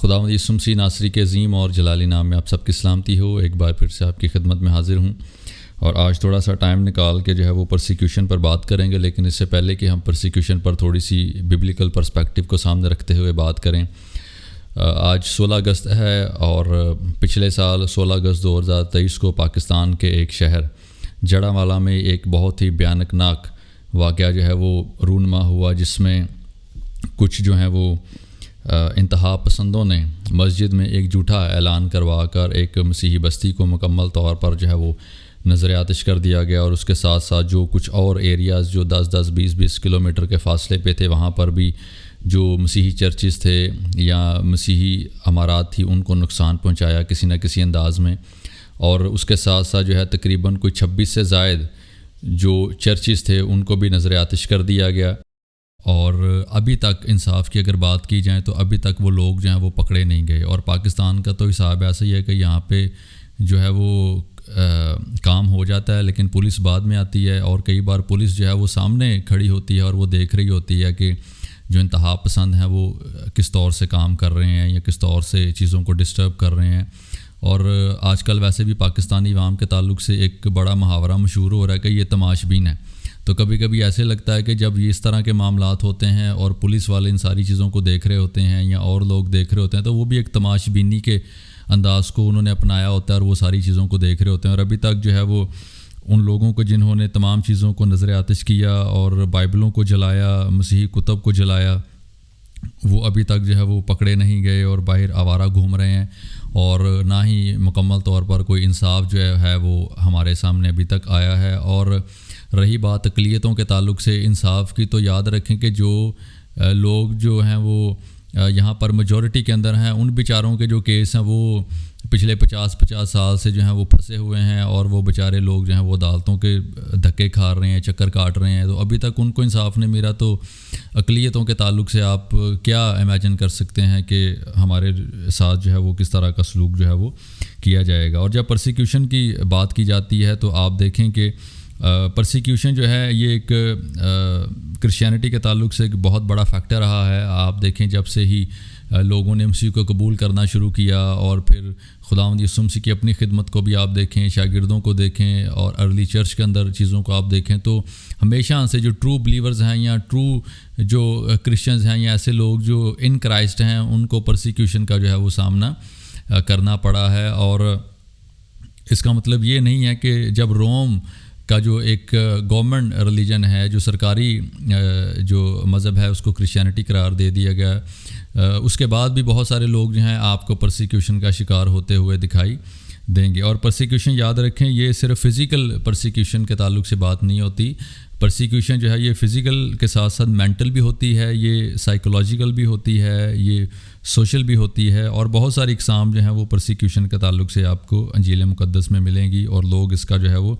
خداوند یسوع مسیح ناصری کے عظیم اور جلالی نام میں آپ سب کی سلامتی ہو۔ ایک بار پھر سے آپ کی خدمت میں حاضر ہوں، اور آج تھوڑا سا ٹائم نکال کے جو ہے وہ پرسیکیوشن پر بات کریں گے، لیکن اس سے پہلے کہ ہم پرسیکیوشن پر تھوڑی سی ببلیکل پرسپیکٹیو کو سامنے رکھتے ہوئے بات کریں، آج 16 اگست ہے، اور پچھلے سال 16 اگست 2023 کو پاکستان کے ایک شہر جڑاوالا میں ایک بہت ہی بھیانک واقعہ جو ہے وہ رونما ہوا، جس میں کچھ جو ہیں وہ انتہا پسندوں نے مسجد میں ایک جھوٹا اعلان کروا کر ایک مسیحی بستی کو مکمل طور پر جو ہے وہ نظر آتش کر دیا گیا، اور اس کے ساتھ ساتھ جو کچھ اور ایریاز جو 10-10 20-20 کلومیٹر کے فاصلے پہ تھے، وہاں پر بھی جو مسیحی چرچز تھے یا مسیحی عمارات تھی ان کو نقصان پہنچایا کسی نہ کسی انداز میں، اور اس کے ساتھ ساتھ جو ہے تقریباً کوئی 26 سے زائد جو چرچز تھے ان کو بھی نظر آتش کر دیا گیا۔ اور ابھی تک انصاف کی اگر بات کی جائے تو ابھی تک وہ لوگ جو ہیں وہ پکڑے نہیں گئے، اور پاکستان کا تو حساب ایسا ہی ہے کہ یہاں پہ جو ہے وہ کام ہو جاتا ہے لیکن پولیس بعد میں آتی ہے، اور کئی بار پولیس جو ہے وہ سامنے کھڑی ہوتی ہے اور وہ دیکھ رہی ہوتی ہے کہ جو انتہا پسند ہیں وہ کس طور سے کام کر رہے ہیں یا کس طور سے چیزوں کو ڈسٹرب کر رہے ہیں۔ اور آج کل ویسے بھی پاکستانی عوام کے تعلق سے ایک بڑا محاورہ مشہور ہو رہا ہے کہ یہ تماش بین ہے، تو کبھی کبھی ایسے لگتا ہے کہ جب یہ اس طرح کے معاملات ہوتے ہیں اور پولیس والے ان ساری چیزوں کو دیکھ رہے ہوتے ہیں یا اور لوگ دیکھ رہے ہوتے ہیں، تو وہ بھی ایک تماش بینی کے انداز کو انہوں نے اپنایا ہوتا ہے اور وہ ساری چیزوں کو دیکھ رہے ہوتے ہیں۔ اور ابھی تک جو ہے وہ ان لوگوں کو جنہوں نے تمام چیزوں کو نظر آتش کیا اور بائبلوں کو جلایا، مسیحی کتب کو جلایا، وہ ابھی تک جو ہے وہ پکڑے نہیں گئے اور باہر آوارہ گھوم رہے ہیں، اور نہ ہی مکمل طور پر کوئی انصاف جو ہے وہ ہمارے سامنے ابھی تک آیا ہے۔ اور رہی بات اقلیتوں کے تعلق سے انصاف کی، تو یاد رکھیں کہ جو لوگ جو ہیں وہ یہاں پر میجورٹی کے اندر ہیں، ان بیچاروں کے جو کیس ہیں وہ پچھلے 50 سال سے جو ہیں وہ پھنسے ہوئے ہیں، اور وہ بیچارے لوگ جو ہیں وہ عدالتوں کے دھکے کھا رہے ہیں، چکر کاٹ رہے ہیں، تو ابھی تک ان کو انصاف نہیں ملا۔ تو اقلیتوں کے تعلق سے آپ کیا امیجن کر سکتے ہیں کہ ہمارے ساتھ جو ہے وہ کس طرح کا سلوک جو ہے وہ کیا جائے گا۔ اور جب پرسیکیوشن کی بات کی جاتی ہے تو آپ دیکھیں کہ پرسیکیوشن جو ہے یہ ایک کرسچینٹی کے تعلق سے ایک بہت بڑا فیکٹر رہا ہے۔ آپ دیکھیں جب سے ہی لوگوں نے مسیح کو قبول کرنا شروع کیا، اور پھر خداوند یسوع مسیح کی اپنی خدمت کو بھی آپ دیکھیں، شاگردوں کو دیکھیں، اور ارلی چرچ کے اندر چیزوں کو آپ دیکھیں، تو ہمیشہ سے جو ٹرو بلیورز ہیں یا ٹرو جو کرسچنز ہیں یا ایسے لوگ جو ان کرائسٹ ہیں، ان کو پرسیکیوشن کا جو ہے وہ سامنا کرنا پڑا ہے۔ اور اس کا مطلب یہ نہیں ہے کہ جب روم کا جو ایک گورنمنٹ ریلیجن ہے، جو سرکاری جو مذہب ہے، اس کو کرسچینٹی قرار دے دیا گیا، اس کے بعد بھی بہت سارے لوگ جو ہیں آپ کو پرسیکیوشن کا شکار ہوتے ہوئے دکھائی دیں گے۔ اور پرسیکیوشن یاد رکھیں، یہ صرف فزیکل پرسیکیوشن کے تعلق سے بات نہیں ہوتی۔ پرسیکیوشن جو ہے یہ فزیکل کے ساتھ ساتھ مینٹل بھی ہوتی ہے، یہ سائیکولوجیکل بھی ہوتی ہے، یہ سوشل بھی ہوتی ہے، اور بہت ساری اقسام جو ہیں وہ پرسیکیوشن کے تعلق سے آپ کو انجیل مقدس میں ملیں گی، اور لوگ اس کا جو ہے وہ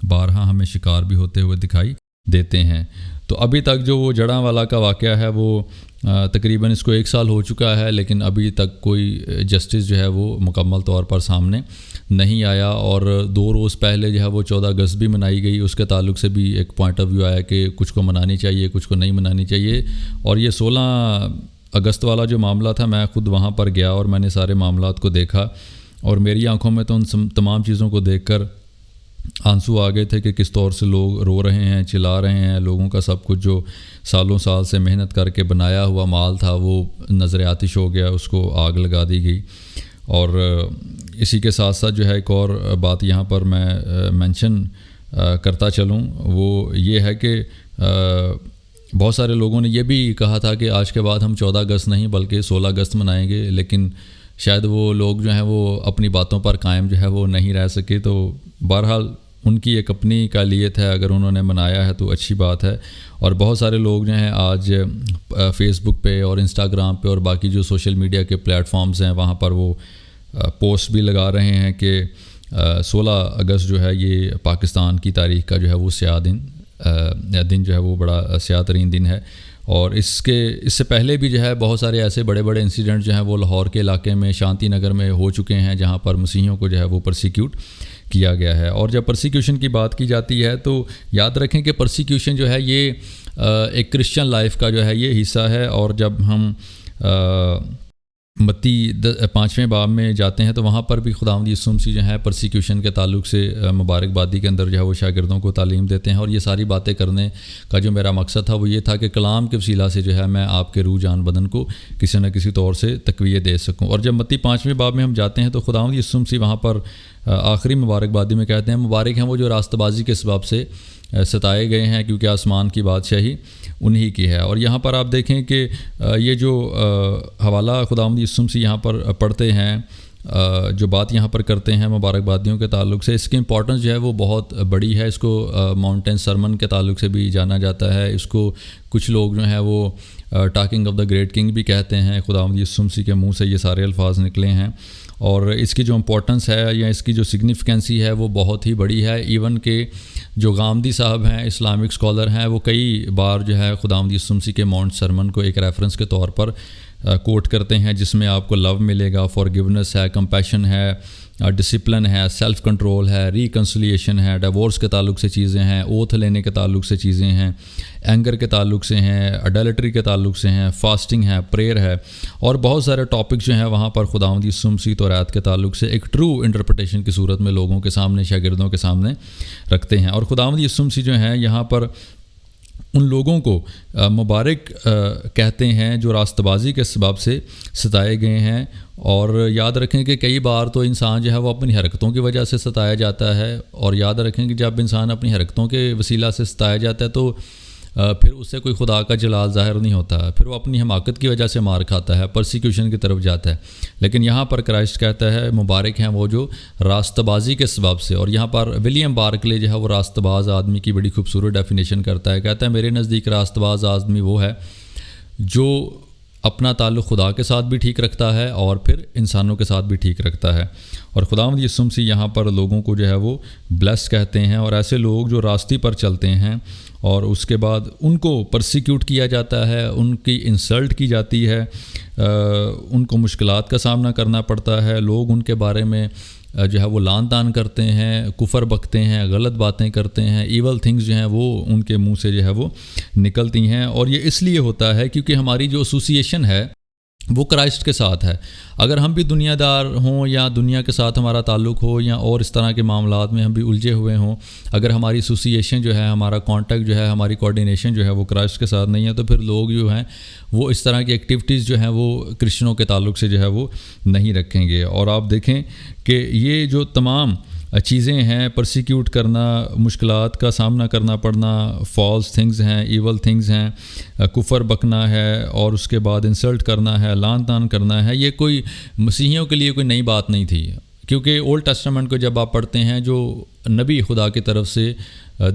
بارہا ہمیں شکار بھی ہوتے ہوئے دکھائی دیتے ہیں۔ تو ابھی تک جو وہ جڑاوالا کا واقعہ ہے وہ تقریباً اس کو 1 سال ہو چکا ہے، لیکن ابھی تک کوئی جسٹس جو ہے وہ مکمل طور پر سامنے نہیں آیا۔ اور 2 روز پہلے جو ہے وہ 14 اگست بھی منائی گئی، اس کے تعلق سے بھی ایک پوائنٹ آف ویو آیا کہ کچھ کو منانی چاہیے، کچھ کو نہیں منانی چاہیے۔ اور یہ 16 اگست والا جو معاملہ تھا، میں خود وہاں پر گیا اور میں نے سارے معاملات کو دیکھا، اور میری آنکھوں میں تو ان تمام چیزوں کو دیکھ کر آنسو آ گئے تھے کہ کس طور سے لوگ رو رہے ہیں، چلا رہے ہیں، لوگوں کا سب کچھ جو سالوں سال سے محنت کر کے بنایا ہوا مال تھا وہ نظر آتش ہو گیا، اس کو آگ لگا دی گئی۔ اور اسی کے ساتھ ساتھ جو ہے ایک اور بات یہاں پر میں مینشن کرتا چلوں، وہ یہ ہے کہ بہت سارے لوگوں نے یہ بھی کہا تھا کہ آج کے بعد ہم 14 اگست نہیں بلکہ 16 اگست منائیں گے، لیکن شاید وہ لوگ جو ہیں وہ اپنی باتوں پر قائم جو ہے وہ نہیں رہ سکے۔ تو بہرحال ان کی ایک اپنی قابلیت ہے، اگر انہوں نے منایا ہے تو اچھی بات ہے۔ اور بہت سارے لوگ جو ہیں آج فیس بک پہ اور انسٹاگرام پہ اور باقی جو سوشل میڈیا کے پلیٹ فارمز ہیں وہاں پر وہ پوسٹ بھی لگا رہے ہیں کہ 16 اگست جو ہے یہ پاکستان کی تاریخ کا جو ہے وہ سیاہ دن جو ہے وہ بڑا سیاہ ترین دن ہے۔ اور اس سے پہلے بھی جو ہے بہت سارے ایسے بڑے بڑے انسیڈنٹ جو ہیں وہ لاہور کے علاقے میں شانتی نگر میں ہو چکے ہیں، جہاں پر مسیحیوں کو جو ہے وہ پرسیکیوٹ کیا گیا ہے۔ اور جب پرسیکیوشن کی بات کی جاتی ہے تو یاد رکھیں کہ پرسیکیوشن جو ہے یہ ایک کرسچن لائف کا جو ہے یہ حصہ ہے، اور جب ہم متی 5ویں باب میں جاتے ہیں تو وہاں پر بھی خداوند یسوع مسیح جو ہے پرسیکیوشن کے تعلق سے مبارکبادی کے اندر جو ہے وہ شاگردوں کو تعلیم دیتے ہیں، اور یہ ساری باتیں کرنے کا جو میرا مقصد تھا وہ یہ تھا کہ کلام کے وسیلہ سے جو ہے میں آپ کے روح جان بدن کو کسی نہ کسی طور سے تقویت دے سکوں۔ اور جب متی 5ویں باب میں ہم جاتے ہیں تو خداوند یسوع مسیح وہاں پر آخری مبارکبادی میں کہتے ہیں مبارک ہیں وہ جو راستہ بازی کے سبب سے ستائے گئے ہیں، کیونکہ آسمان کی بادشاہی انہی کی ہے۔ اور یہاں پر آپ دیکھیں کہ یہ جو حوالہ خداوند یسوع مسیح یہاں پر پڑھتے ہیں، جو بات یہاں پر کرتے ہیں مبارکبادیوں کے تعلق سے، اس کی امپورٹنس جو ہے وہ بہت بڑی ہے۔ اس کو ماؤنٹین سرمن کے تعلق سے بھی جانا جاتا ہے، اس کو کچھ لوگ جو ہیں وہ talking of the great king بھی کہتے ہیں۔ خداوند یسوع مسیح کے منہ سے یہ سارے الفاظ نکلے ہیں، اور اس کی جو امپورٹنس ہے یا اس کی جو سگنیفیکنسی ہے وہ بہت ہی بڑی ہے۔ ایون کہ جو غامدی صاحب ہیں، اسلامک اسکالر ہیں، وہ کئی بار جو ہے خداوند یسوع مسیح کے ماؤنٹ سرمن کو ایک ریفرنس کے طور پر کوٹ کرتے ہیں، جس میں آپ کو لو ملے گا، فارگیونیس ہے، کمپیشن ہے، ڈسپلن ہے، سیلف کنٹرول ہے، ریکنسلیشن ہے، ڈیورس کے تعلق سے چیزیں ہیں، اوتھ لینے کے تعلق سے چیزیں ہیں، اینگر کے تعلق سے ہیں، اڈلٹری کے تعلق سے ہیں، فاسٹنگ ہے، پریئر ہے، اور بہت سارے ٹاپکس جو ہیں وہاں پر خداوند یسوع مسیح تورات کے تعلق سے ایک ٹرو انٹرپریٹیشن کی صورت میں لوگوں کے سامنے، شاگردوں کے سامنے رکھتے ہیں۔ اور خداوند یسوع مسیح جو ہیں یہاں پر ان لوگوں کو مبارک کہتے ہیں جو راستہ بازی کے سبب سے ستائے گئے ہیں۔ اور یاد رکھیں کہ کئی بار تو انسان جو ہے وہ اپنی حرکتوں کی وجہ سے ستایا جاتا ہے، اور یاد رکھیں کہ جب انسان اپنی حرکتوں کے وسیلہ سے ستایا جاتا ہے تو پھر اس سے کوئی خدا کا جلال ظاہر نہیں ہوتا، پھر وہ اپنی حماقت کی وجہ سے مار کھاتا ہے، پرسیکیوشن کی طرف جاتا ہے۔ لیکن یہاں پر کرائسٹ کہتا ہے مبارک ہیں وہ جو راستہ بازی کے سبب سے، اور یہاں پر ولیم بارکلے جو ہے وہ راستہ باز آدمی کی بڑی خوبصورت ڈیفینیشن کرتا ہے، کہتا ہے میرے نزدیک راستہ باز آدمی وہ ہے جو اپنا تعلق خدا کے ساتھ بھی ٹھیک رکھتا ہے اور پھر انسانوں کے ساتھ بھی ٹھیک رکھتا ہے۔ اور خداوند یسوع مسیح یہاں پر لوگوں کو جو ہے وہ بلیس کہتے ہیں، اور ایسے لوگ جو راستے پر چلتے ہیں اور اس کے بعد ان کو پرسیکیوٹ کیا جاتا ہے، ان کی انسلٹ کی جاتی ہے، ان کو مشکلات کا سامنا کرنا پڑتا ہے، لوگ ان کے بارے میں جو ہے وہ لعن طعن کرتے ہیں، کفر بکتے ہیں، غلط باتیں کرتے ہیں، ایول تھنگز جو ہیں وہ ان کے منہ سے جو ہے وہ نکلتی ہیں۔ اور یہ اس لیے ہوتا ہے کیونکہ ہماری جو ایسوسیشن ہے وہ کرائسٹ کے ساتھ ہے۔ اگر ہم بھی دنیا دار ہوں یا دنیا کے ساتھ ہمارا تعلق ہو یا اور اس طرح کے معاملات میں ہم بھی الجھے ہوئے ہوں، اگر ہماری ایسوسیشن جو ہے، ہمارا کانٹیکٹ جو ہے، ہماری کوآرڈینیشن جو ہے وہ کرائسٹ کے ساتھ نہیں ہے، تو پھر لوگ جو ہیں وہ اس طرح کی ایکٹیویٹیز جو ہیں وہ کرسچنوں کے تعلق سے جو ہے وہ نہیں رکھیں گے۔ اور آپ دیکھیں کہ یہ جو تمام چیزیں ہیں، پرسیکیوٹ کرنا، مشکلات کا سامنا کرنا پڑنا، فالس تھنگز ہیں، ایول تھنگز ہیں، کفر بکنا ہے، اور اس کے بعد انسلٹ کرنا ہے، لعن طعن کرنا ہے، یہ کوئی مسیحیوں کے لیے کوئی نئی بات نہیں تھی، کیونکہ اولڈ ٹیسٹامنٹ کو جب آپ پڑھتے ہیں جو نبی خدا کی طرف سے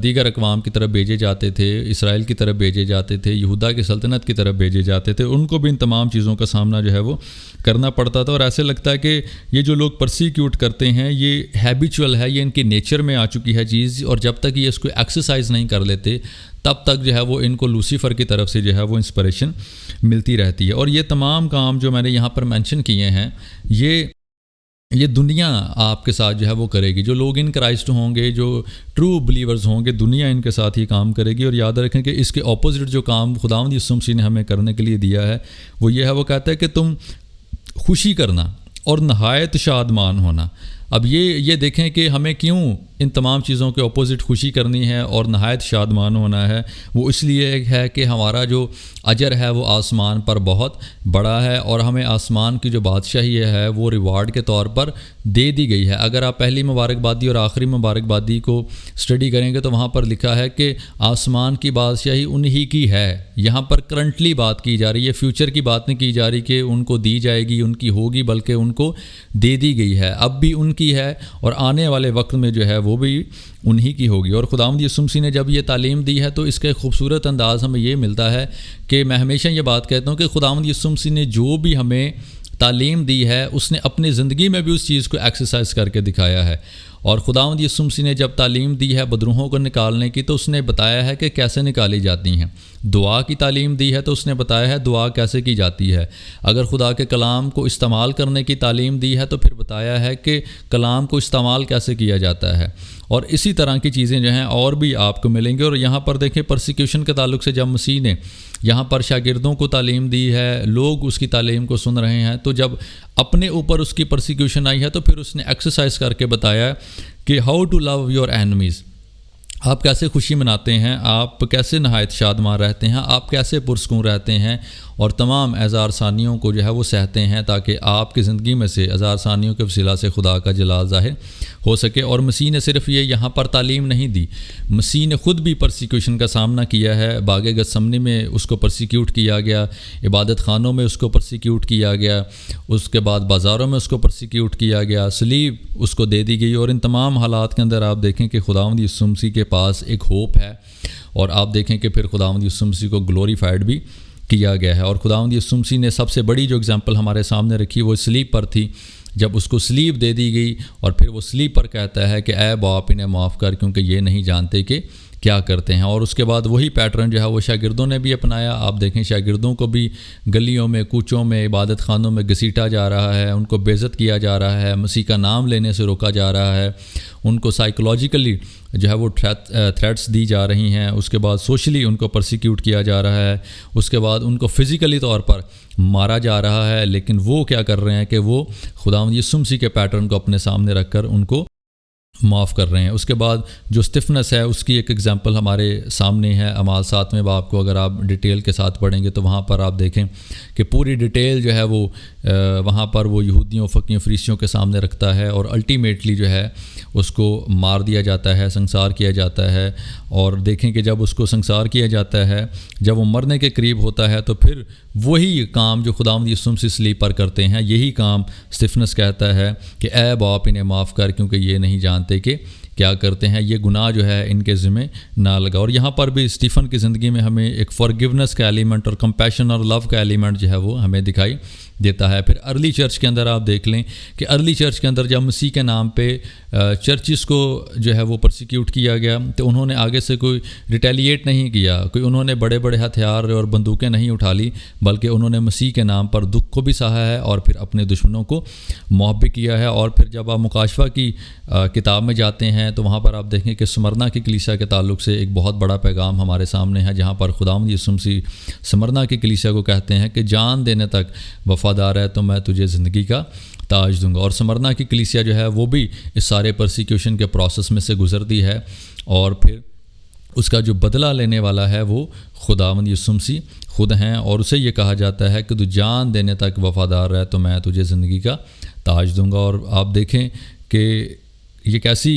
دیگر اقوام کی طرف بھیجے جاتے تھے، اسرائیل کی طرف بھیجے جاتے تھے، یہودا کی سلطنت کی طرف بھیجے جاتے تھے، ان کو بھی ان تمام چیزوں کا سامنا جو ہے وہ کرنا پڑتا تھا۔ اور ایسے لگتا ہے کہ یہ جو لوگ پرسیکیوٹ کرتے ہیں یہ ہیبیچول ہے، یہ ان کی نیچر میں آ چکی ہے چیز، اور جب تک یہ اس کو ایکسرسائز نہیں کر لیتے تب تک جو ہے وہ ان کو لوسیفر کی طرف سے جو ہے وہ انسپریشن ملتی رہتی ہے۔ اور یہ تمام کام جو میں نے یہاں پر مینشن کیے ہیں یہ دنیا آپ کے ساتھ جو ہے وہ کرے گی۔ جو لوگ ان کرائسٹ ہوں گے، جو ٹرو بلیورز ہوں گے، دنیا ان کے ساتھ ہی کام کرے گی۔ اور یاد رکھیں کہ اس کے اپوزٹ جو کام خداوند یسوع مسیح نے ہمیں کرنے کے لیے دیا ہے وہ یہ ہے، وہ کہتا ہے کہ تم خوشی کرنا اور نہایت شادمان ہونا۔ اب یہ دیکھیں کہ ہمیں کیوں ان تمام چیزوں کے اپوزٹ خوشی کرنی ہے اور نہایت شادمان ہونا ہے۔ وہ اس لیے ہے کہ ہمارا جو اجر ہے وہ آسمان پر بہت بڑا ہے، اور ہمیں آسمان کی جو بادشاہی ہے وہ ریوارڈ کے طور پر دے دی گئی ہے۔ اگر آپ پہلی مبارکبادی اور آخری مبارکبادی کو اسٹڈی کریں گے تو وہاں پر لکھا ہے کہ آسمان کی بادشاہی انہی کی ہے۔ یہاں پر کرنٹلی بات کی جا رہی ہے، فیوچر کی بات نہیں کی جا رہی کہ ان کو دی جائے گی، ان کی ہوگی، بلکہ ان کو دے دی گئی ہے، اب بھی ان کی ہے، اور آنے والے وقت میں جو ہے وہ بھی انہی کی ہوگی۔ اور خداوند یسوع مسیح نے جب یہ تعلیم دی ہے تو اس کا ایک خوبصورت انداز ہمیں یہ ملتا ہے کہ میں ہمیشہ یہ بات کہتا ہوں کہ خداوند یسوع مسیح نے جو بھی ہمیں تعلیم دی ہے اس نے اپنی زندگی میں بھی اس چیز کو ایکسرسائز کر کے دکھایا ہے۔ اور خداوند یسوع مسیح نے جب تعلیم دی ہے بدروحوں کو نکالنے کی تو اس نے بتایا ہے کہ کیسے نکالی جاتی ہیں۔ دعا کی تعلیم دی ہے تو اس نے بتایا ہے دعا کیسے کی جاتی ہے۔ اگر خدا کے کلام کو استعمال کرنے کی تعلیم دی ہے تو پھر بتایا ہے کہ کلام کو استعمال کیسے کیا جاتا ہے، اور اسی طرح کی چیزیں جو ہیں اور بھی آپ کو ملیں گی۔ اور یہاں پر دیکھیں پرسیکیوشن کے تعلق سے جب مسیح نے یہاں پر شاگردوں کو تعلیم دی ہے، لوگ اس کی تعلیم کو سن رہے ہیں، تو جب اپنے اوپر اس کی پرسیکیوشن آئی ہے تو پھر اس نے ایکسرسائز کر کے بتایا کہ how to love your enemies, آپ کیسے خوشی مناتے ہیں، آپ کیسے نہایت شادمان رہتے ہیں، آپ کیسے پرسکون رہتے ہیں، اور تمام اعزار ثانیوں کو جو ہے وہ سہتے ہیں تاکہ آپ کی زندگی میں سے اعزار ثانیوں کے وسیلہ سے خدا کا جلال ظاہر ہو سکے۔ اور مسیح نے صرف یہ یہاں پر تعلیم نہیں دی، مسیح نے خود بھی پرسیکیوشن کا سامنا کیا ہے۔ باغ گتسمنی میں اس کو پرسیکیوٹ کیا گیا، عبادت خانوں میں اس کو پرسیکیوٹ کیا گیا، اس کے بعد بازاروں میں اس کو پرسیکیوٹ کیا گیا، صلیب اس کو دے دی گئی، اور ان تمام حالات کے اندر آپ دیکھیں کہ خداوند یسوع مسیح کے پاس ایک ہوپ ہے، اور آپ دیکھیں کہ پھر خداوند یسوع مسیح کو گلوریفائڈ بھی کیا گیا ہے۔ اور خداوند یسوع مسیح نے سب سے بڑی جو اگزامپل ہمارے سامنے رکھی وہ صلیب پر تھی، جب اس کو صلیب دے دی گئی اور پھر وہ صلیب پر کہتا ہے کہ اے باپ انہیں معاف کر کیونکہ یہ نہیں جانتے کہ کیا کرتے ہیں۔ اور اس کے بعد وہی پیٹرن جو ہے وہ شاگردوں نے بھی اپنایا۔ آپ دیکھیں شاگردوں کو بھی گلیوں میں، کوچوں میں، عبادت خانوں میں گھسیٹا جا رہا ہے، ان کو بے عزت کیا جا رہا ہے، مسیح کا نام لینے سے روکا جا رہا ہے، ان کو سائیکولوجیکلی جو ہے وہ تھریٹس دی جا رہی ہیں، اس کے بعد سوشلی ان کو پرسیکیوٹ کیا جا رہا ہے، اس کے بعد ان کو فزیکلی طور پر مارا جا رہا ہے، لیکن وہ کیا کر رہے ہیں کہ وہ خداوند یسوع مسیح کے پیٹرن کو اپنے سامنے رکھ کر ان کو معاف کر رہے ہیں۔ اس کے بعد جو اسٹفنس ہے اس کی ایک ایگزامپل ہمارے سامنے ہے، اعمال 7ویں باب کو اگر آپ ڈیٹیل کے ساتھ پڑھیں گے تو وہاں پر آپ دیکھیں کہ پوری ڈیٹیل جو ہے وہ وہاں پر وہ یہودیوں، فقیوں، فریسیوں کے سامنے رکھتا ہے، اور الٹیمیٹلی جو ہے اس کو مار دیا جاتا ہے، سنسار کیا جاتا ہے۔ اور دیکھیں کہ جب اس کو سنسار کیا جاتا ہے، جب وہ مرنے کے قریب ہوتا ہے، تو پھر وہی کام جو خداوند یسوع مسیح صلیب پر کرتے ہیں، یہی کام اسٹفنس کہتا ہے کہ اے باپ انہیں معاف کر کیونکہ یہ نہیں جانتے کہ کیا کرتے ہیں، یہ گناہ جو ہے ان کے ذمہ نہ لگا۔ اور یہاں پر بھی اسٹیفن کی زندگی میں ہمیں ایک فارگیونیس کا ایلیمنٹ اور کمپیشن اور لو کا ایلیمنٹ جو ہے وہ ہمیں دکھائی دیتا ہے۔ پھر ارلی چرچ کے اندر آپ دیکھ لیں کہ ارلی چرچ کے اندر جب مسیح کے نام پہ چرچز کو جو ہے وہ پرسیکیوٹ کیا گیا تو انہوں نے آگے سے کوئی ریٹیلیٹ نہیں کیا، کوئی انہوں نے بڑے بڑے ہتھیار اور بندوقیں نہیں اٹھا لی، بلکہ انہوں نے مسیح کے نام پر دکھ کو بھی سہا ہے اور پھر اپنے دشمنوں کو معاف بھی کیا ہے۔ اور پھر جب آپ مکاشفہ کی کتاب میں جاتے ہیں تو وہاں پر آپ دیکھیں کہ سمرنا کی کلیسیا کے تعلق سے ایک بہت بڑا پیغام ہمارے سامنے ہے، جہاں پر خداوند یسوع مسیح سمرنا کی کلیسیا کو کہتے ہیں کہ جان دینے تک وفادار ہے تو میں تجھے زندگی کا تاج دوں گا۔ اور سمرنا کی کلیسیا جو ہے وہ بھی اس سارے پرسیکیوشن کے پروسیس میں سے گزرتی ہے، اور پھر اس کا جو بدلہ لینے والا ہے وہ خداوند یسوع مسیح خود ہیں، اور اسے یہ کہا جاتا ہے کہ تو جان دینے تک وفادار رہ تو میں تجھے زندگی کا تاج دوں گا۔ اور آپ دیکھیں کہ یہ کیسی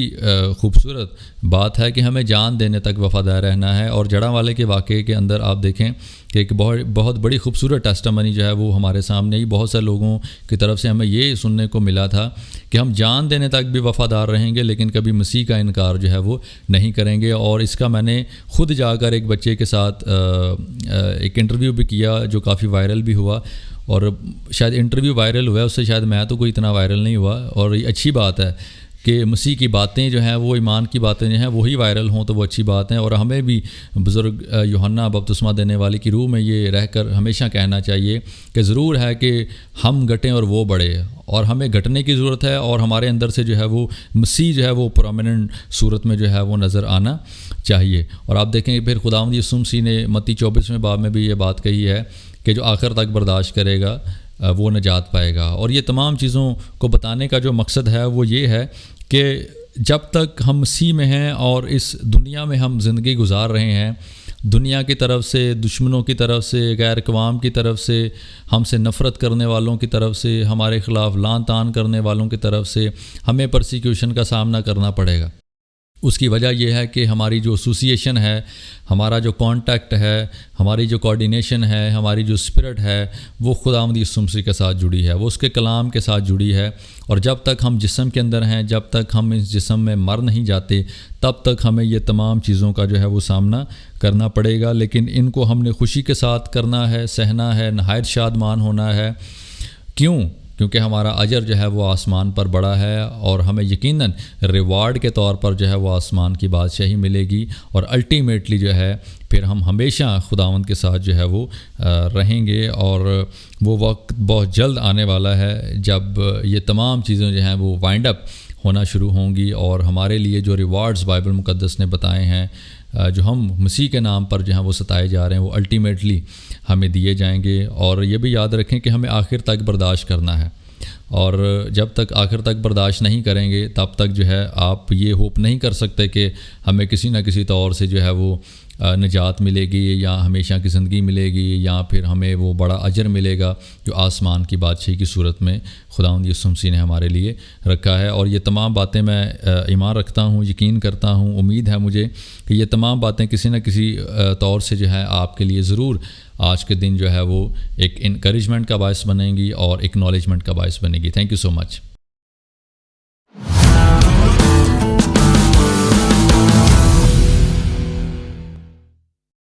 خوبصورت بات ہے کہ ہمیں جان دینے تک وفادار رہنا ہے۔ اور جڑاں والے کے واقعے کے اندر آپ دیکھیں کہ ایک بہت بڑی خوبصورت ٹیسٹمنی جو ہے وہ ہمارے سامنے ہی بہت سے لوگوں کی طرف سے ہمیں یہ سننے کو ملا تھا کہ ہم جان دینے تک بھی وفادار رہیں گے لیکن کبھی مسیح کا انکار جو ہے وہ نہیں کریں گے۔ اور اس کا میں نے خود جا کر ایک بچے کے ساتھ ایک انٹرویو بھی کیا جو کافی وائرل بھی ہوا، اور شاید انٹرویو وائرل ہوا ہے اس سے شاید میں تو کوئی اتنا وائرل نہیں ہوا، اور یہ اچھی بات ہے کہ مسیح کی باتیں جو ہیں وہ ایمان کی باتیں جو ہیں وہی وائرل ہوں تو وہ اچھی بات ہیں۔ اور ہمیں بھی بزرگ یوحنا بپتسمہ دینے والے کی روح میں یہ رہ کر ہمیشہ کہنا چاہیے کہ ضرور ہے کہ ہم گھٹیں اور وہ بڑھے، اور ہمیں گھٹنے کی ضرورت ہے، اور ہمارے اندر سے جو ہے وہ مسیح جو ہے وہ پرومیننٹ صورت میں جو ہے وہ نظر آنا چاہیے۔ اور آپ دیکھیں کہ پھر خداوند یسوع مسیح نے متی 24ویں باب میں بھی یہ بات کہی ہے کہ جو آخر تک برداشت کرے گا وہ نجات پائے گا۔ اور یہ تمام چیزوں کو بتانے کا جو مقصد ہے وہ یہ ہے کہ جب تک ہم مسیح میں ہیں اور اس دنیا میں ہم زندگی گزار رہے ہیں، دنیا کی طرف سے، دشمنوں کی طرف سے، غیر اقوام کی طرف سے، ہم سے نفرت کرنے والوں کی طرف سے، ہمارے خلاف لعن طعن کرنے والوں کی طرف سے ہمیں پرسیکیوشن کا سامنا کرنا پڑے گا۔ اس کی وجہ یہ ہے کہ ہماری جو ایسوسیشن ہے، ہمارا جو کانٹیکٹ ہے، ہماری جو کوارڈینیشن ہے، ہماری جو اسپرٹ ہے وہ خداوند یسوع مسیح کے ساتھ جڑی ہے، وہ اس کے کلام کے ساتھ جڑی ہے۔ اور جب تک ہم جسم کے اندر ہیں، جب تک ہم اس جسم میں مر نہیں جاتے، تب تک ہمیں یہ تمام چیزوں کا جو ہے وہ سامنا کرنا پڑے گا، لیکن ان کو ہم نے خوشی کے ساتھ کرنا ہے، سہنا ہے، نہایت شادمان ہونا ہے۔ کیوں؟ کیونکہ ہمارا اجر جو ہے وہ آسمان پر بڑا ہے، اور ہمیں یقیناً ریوارڈ کے طور پر جو ہے وہ آسمان کی بادشاہی ملے گی، اور الٹیمیٹلی جو ہے پھر ہم ہمیشہ خداوند کے ساتھ جو ہے وہ رہیں گے۔ اور وہ وقت بہت جلد آنے والا ہے جب یہ تمام چیزیں جو ہیں وہ وائنڈ اپ ہونا شروع ہوں گی، اور ہمارے لیے جو ریوارڈز بائبل مقدس نے بتائے ہیں، جو ہم مسیح کے نام پر جو ہیں وہ ستائے جا رہے ہیں، وہ الٹیمیٹلی ہمیں دیے جائیں گے۔ اور یہ بھی یاد رکھیں کہ ہمیں آخر تک برداشت کرنا ہے، اور جب تک آخر تک برداشت نہیں کریں گے تب تک جو ہے آپ یہ ہوپ نہیں کر سکتے کہ ہمیں کسی نہ کسی طور سے جو ہے وہ نجات ملے گی، یا ہمیشہ کی زندگی ملے گی، یا پھر ہمیں وہ بڑا اجر ملے گا جو آسمان کی بادشاہی کی صورت میں خداوند یسوع مسیح نے ہمارے لیے رکھا ہے۔ اور یہ تمام باتیں میں ایمان رکھتا ہوں، یقین کرتا ہوں، امید ہے مجھے کہ یہ تمام باتیں کسی نہ کسی طور سے جو ہے آپ کے لیے ضرور آج کے دن جو ہے وہ ایک انکریجمنٹ کا باعث بنیں گی اور ایکنالجمنٹ کا باعث بنے گی۔ Thank you so much.